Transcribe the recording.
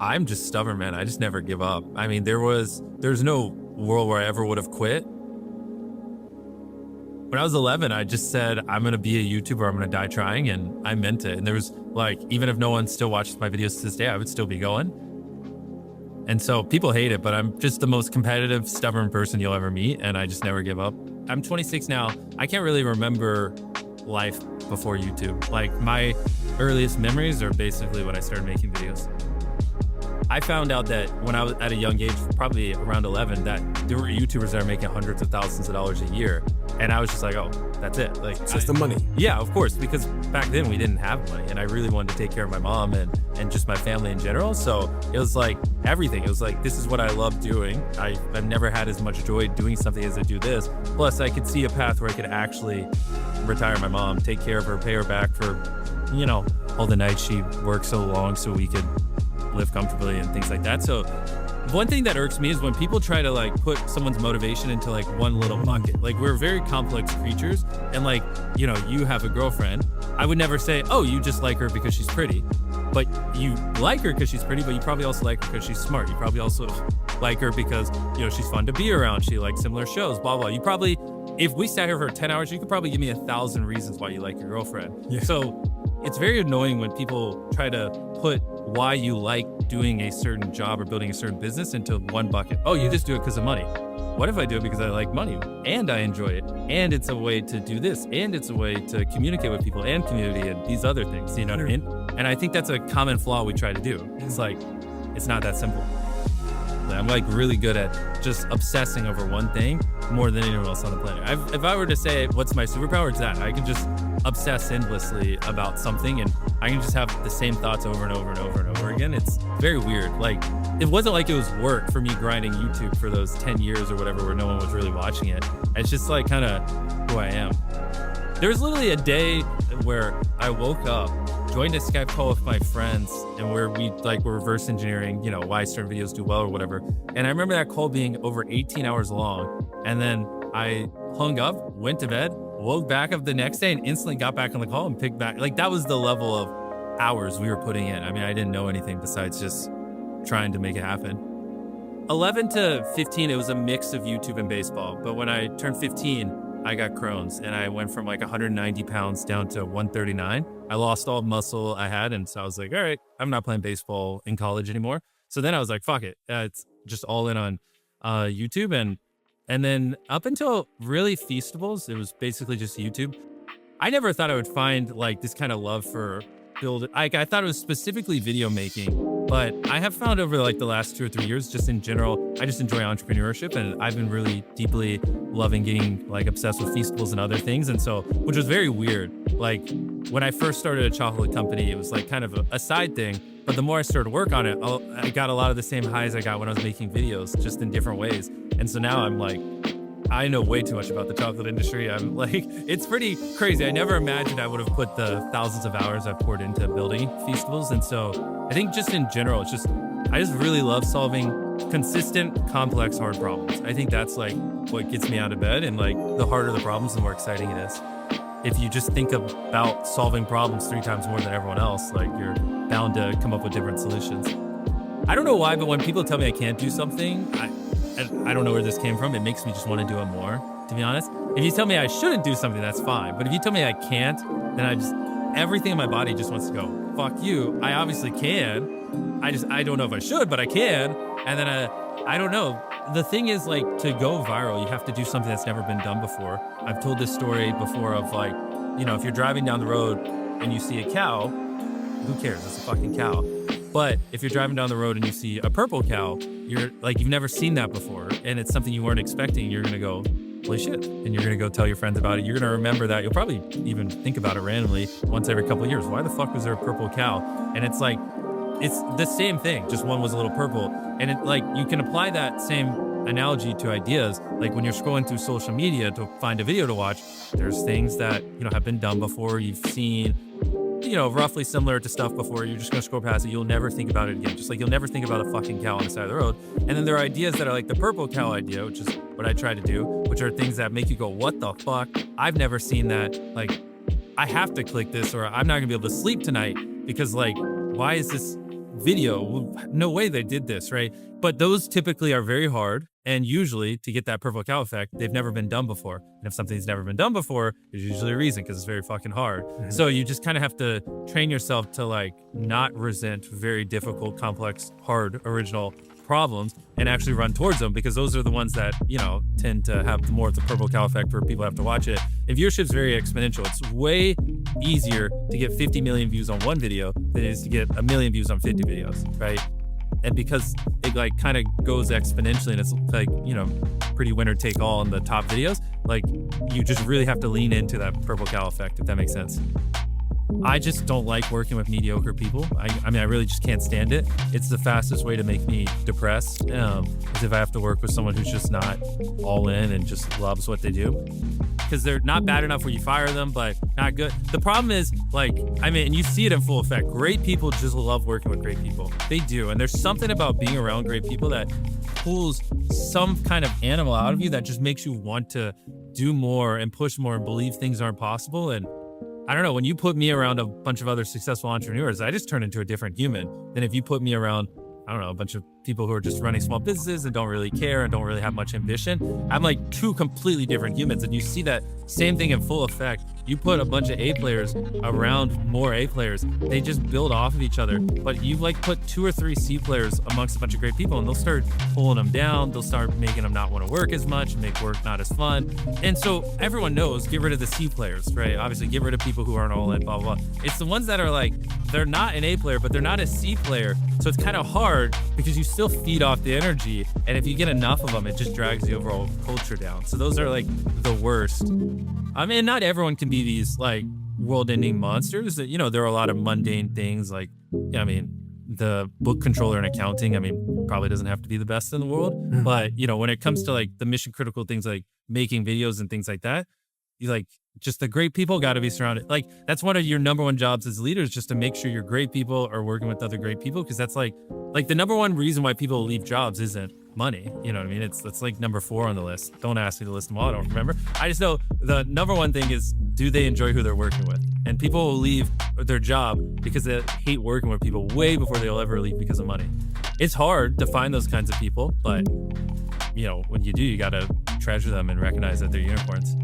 I'm just stubborn, man. I just never give up. I mean, there's no world where I ever would have quit. When I was 11, I just said, I'm going to be a YouTuber. I'm going to die trying. And I meant it. And there was like, even if no one still watches my videos to this day, I would still be going. And so people hate it, but I'm just the most competitive, stubborn person you'll ever meet. And I just never give up. I'm 26 now. I can't really remember life before YouTube. Like my earliest memories are basically when I started making videos. I found out that when I was at a young age, probably around 11, that there were YouTubers that are making hundreds of thousands of dollars a year. And I was just like, oh, that's it. Like, it's just the money. Yeah, of course, because back then we didn't have money and I really wanted to take care of my mom and just my family in general. So it was like everything. It was like, this is what I love doing. I've never had as much joy doing something as I do this. Plus I could see a path where I could actually retire my mom, take care of her, pay her back for, you know, all the nights she worked so long so we could live comfortably and things like that. So one thing that irks me is when people try to like put someone's motivation into like one little bucket. Like we're very complex creatures and like, you know, you have a girlfriend. I would never say, oh, you just like her because she's pretty, but you like her because she's pretty, but you probably also like her because she's smart. You probably also like her because, you know, she's fun to be around. She likes similar shows, blah, blah. You probably, if we sat here for 10 hours, you could probably give me 1,000 reasons why you like your girlfriend. Yeah. So it's very annoying when people try to put why you like doing a certain job or building a certain business into one bucket. Oh, you just do it because of money. What if I do it because I like money and I enjoy it and it's a way to do this and it's a way to communicate with people and community and these other things, you know what I mean? And I think that's a common flaw we try to do. It's like, it's not that simple. I'm like really good at just obsessing over one thing more than anyone else on the planet. If I were to say what's my superpower, it's that I can just obsess endlessly about something and I can just have the same thoughts over and over and over and over again. It's very weird. Like it wasn't like it was work for me grinding YouTube for those 10 years or whatever where no one was really watching it. It's just like kind of who I am. There was literally a day where I woke up, joined a Skype call with my friends and where we like were reverse engineering, you know, why certain videos do well or whatever. And I remember that call being over 18 hours long. And then I hung up, went to bed, woke back up the next day and instantly got back on the call and picked back. Like that was the level of hours we were putting in. I mean, I didn't know anything besides just trying to make it happen. 11 to 15, it was a mix of YouTube and baseball. But when I turned 15, I got Crohn's and I went from like 190 pounds down to 139. I lost all muscle I had. And so I was like, all right, I'm not playing baseball in college anymore. So then I was like, fuck it. It's just all in on YouTube. And then up until really Feastables, it was basically just YouTube. I never thought I would find like this kind of love for I thought it was specifically video making, but I have found over like the last 2 or 3 years, just in general, I just enjoy entrepreneurship and I've been really deeply loving getting like obsessed with Feastables and other things. And so, which was very weird. Like when I first started a chocolate company, it was like kind of a side thing, but the more I started to work on it, I got a lot of the same highs I got when I was making videos, just in different ways. And so now I'm like, I know way too much about the chocolate industry. I'm like, it's pretty crazy. I never imagined I would have put the thousands of hours I've poured into building Feastables. And so I think just in general, it's just, I just really love solving consistent, complex, hard problems. I think that's like what gets me out of bed, and like the harder the problems, the more exciting it is. If you just think about solving problems 3 times more than everyone else, like you're bound to come up with different solutions. I don't know why, but when people tell me I can't do something, I don't know where this came from. It makes me just want to do it more, to be honest. If you tell me I shouldn't do something, that's fine. But if you tell me I can't, then everything in my body just wants to go, fuck you. I obviously can. I don't know if I should, but I can. And then I don't know. The thing is, like, to go viral, you have to do something that's never been done before. I've told this story before of like, you know, if you're driving down the road and you see a cow, who cares? It's a fucking cow. But if you're driving down the road and you see a purple cow, you're like, you've never seen that before. And it's something you weren't expecting. You're going to go, holy shit. And you're going to go tell your friends about it. You're going to remember that. You'll probably even think about it randomly once every couple of years. Why the fuck was there a purple cow? And it's like, it's the same thing. Just one was a little purple. And it like, you can apply that same analogy to ideas. Like when you're scrolling through social media to find a video to watch, there's things that, you know, have been done before. You've seen, you know, roughly similar to stuff before. You're just going to scroll past it. You'll never think about it again. Just like you'll never think about a fucking cow on the side of the road. And then there are ideas that are like the purple cow idea, which is what I try to do, which are things that make you go, what the fuck? I've never seen that. Like, I have to click this or I'm not going to be able to sleep tonight because like, why is this video, no way they did this, right? But those typically are very hard. And usually to get that purple cow effect, they've never been done before. And if something's never been done before, there's usually a reason, because it's very fucking hard. So you just kind of have to train yourself to like not resent very difficult, complex, hard, original problems and actually run towards them, because those are the ones that, you know, tend to have more of the purple cow effect where people have to watch it. And viewership's very exponential. It's way easier to get 50 million views on one video than it is to get 1 million views on 50 videos, right? And because it like kind of goes exponentially, and it's like, you know, pretty winner take all on the top videos, like you just really have to lean into that purple cow effect, if that makes sense. I just don't like working with mediocre people. I mean, I really just can't stand it. It's the fastest way to make me depressed, is if I have to work with someone who's just not all in and just loves what they do. Because they're not bad enough where you fire them, but not good. The problem is, like, I mean, and you see it in full effect. Great people just love working with great people. They do. And there's something about being around great people that pulls some kind of animal out of you that just makes you want to do more and push more and believe things aren't possible. And I don't know, when you put me around a bunch of other successful entrepreneurs, I just turn into a different human than if you put me around, I don't know, a bunch of people who are just running small businesses and don't really care and don't really have much ambition. I'm like two completely different humans. And you see that same thing in full effect. You put a bunch of A players around more A players, they just build off of each other. But you like put 2 or 3 C players amongst a bunch of great people, and they'll start pulling them down. They'll start making them not want to work as much, make work not as fun. And so everyone knows, get rid of the C players, right? Obviously, get rid of people who aren't all in, blah, blah, blah. It's the ones that are like, they're not an A player, but they're not a C player. So it's kind of hard because you still feed off the energy. And if you get enough of them, it just drags the overall culture down. So those are like the worst. I mean, not everyone can be these like world-ending monsters. You know, there are a lot of mundane things like, I mean, the book controller in accounting, I mean, probably doesn't have to be the best in the world. But, you know, when it comes to like the mission critical things like making videos and things like that, you like just the great people got to be surrounded. Like that's one of your number one jobs as leaders, just to make sure your great people are working with other great people. Cause that's like the number one reason why people leave jobs isn't money. You know what I mean? It's like number 4 on the list. Don't ask me to list them all. I don't remember. I just know the number one thing is, do they enjoy who they're working with? And people will leave their job because they hate working with people way before they'll ever leave because of money. It's hard to find those kinds of people, but you know, when you do, you got to treasure them and recognize that they're unicorns.